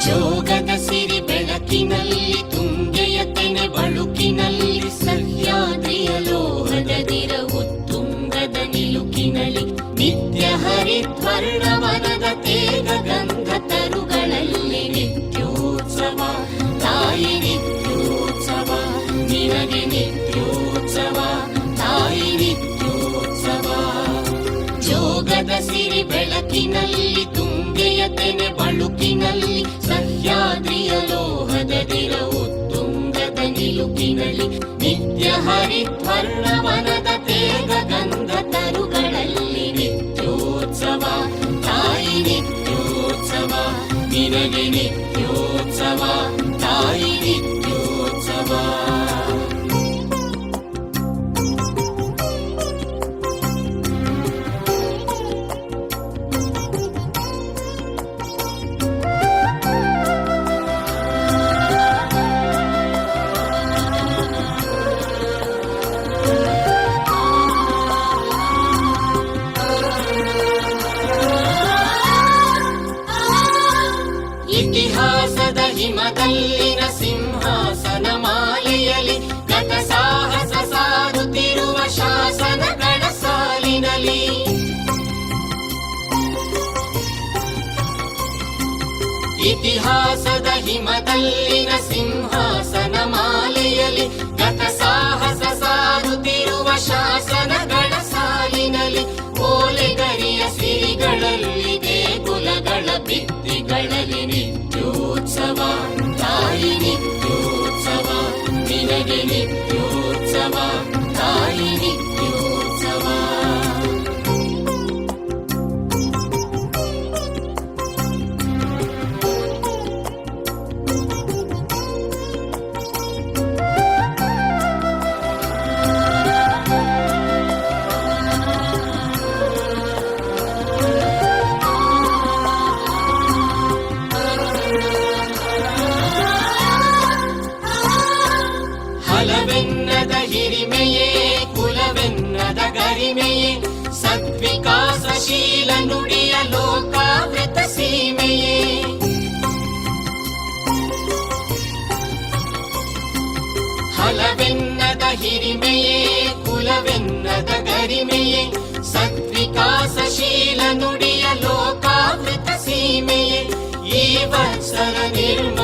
ಜೋಗದ ಸಿರಿ ಬೆಳಕಿನಲ್ಲಿ ತುಂಗೆಯ ತೆನೆ ಬಳುಕಿನಲ್ಲಿ ಸಹ್ಯಾದ್ರಿಯ ಲೋಹದ ದಿರವು ತುಂಗದ ನಿಲುಕಿನಲ್ಲಿ ನಿತ್ಯ ಹರಿದ್ವರ್ಣವನದ ತೇಗ ಗಂಧ ತರುಗಳಲ್ಲಿ ನಿತ್ಯೋತ್ಸವ ತಾಯಿ ನಿತ್ಯೋತ್ಸವ ನಿನಗೆ ನಿತ್ಯೋತ್ಸವ ತಾಯಿ ನಿತ್ಯೋತ್ಸವ. ಜೋಗದ ಸಿರಿ ಬೆಳಕಿನಲ್ಲಿ ತುಂಗೆಯ ತೆನೆ ಬಳುಕಿನಲ್ಲಿ ಸಹ್ಯಾದ್ರಿಯ ಲೋಹದ ದಿರವು ತುಂಗದ ನಿಲುಕಿನಲ್ಲಿ ನಿತ್ಯ ಹರಿದ್ವರ್ಣವನದ ತೇಗ ಗಂಧ ತರುಗಳಲ್ಲಿ ನಿತ್ಯೋತ್ಸವ ತಾಯಿ ನಿತ್ಯೋತ್ಸವ ನಿನಗೆ ನಿತ್ಯೋತ್ಸವ ತಾಯಿ ನಿತ್ಯೋತ್ಸವ. ಇತಿಹಾಸದ ಹಿಮದಲ್ಲಿನ ಸಿಂಹಾಸನ ಮಾಲೆಯಲ್ಲಿ ಗತ ಸಾಹಸ ಸಾರುತ್ತಿರುವ ಶಾಸನಗಳ ಸಾಲಿನಲ್ಲಿ ಇತಿಹಾಸದ ಹಿಮದಲ್ಲಿನ ಸಿಂಹಾಸನ ಮಾಲೆಯಲ್ಲಿ ಗತ ಸಾಹಸ ಸಾರುತ್ತಿರುವ ಶಾಸನಗಳ ಸಾಲಿನಲ್ಲಿ ಓಲೆಗರಿಯ ಸಿರಿಗಳಲ್ಲಿ ದೇಗುಲಗಳ ಭಿತ್ತಿಗಳಲ್ಲಿ ನಿತ್ಯೋತ್ಸವ ತಾಯಿ ನಿತ್ಯೋತ್ಸವ ನಿನಗೆ ನಿತ್ಯೋತ್ಸವ ತಾಯಿ ನಿತ್ಯೋತ್ಸವ. ಹಲವೆನ್ನದ ಹಿರಿಮೆಯೇ ಕುಲವೆನ್ನದ ಗರಿಮೆಯೇ ಸದ್ವಿಕಾಸಶೀಲ ನುಡಿಯ ಲೋಕಾವೃತ ಸೀಮೆಯೇ ಹಲವೆನ್ನದ ಹಿರಿಮೆಯೇ ಕುಲವೆನ್ನದ ಗರಿಮೆಯೇ ಸದ್ವಿಕಾಸಶೀಲ ನುಡಿಯ ಲೋಕಾವೃತ ಸೀಮೆಯೇ ಈ ವತ್ಸರ ನಿರ್ಮ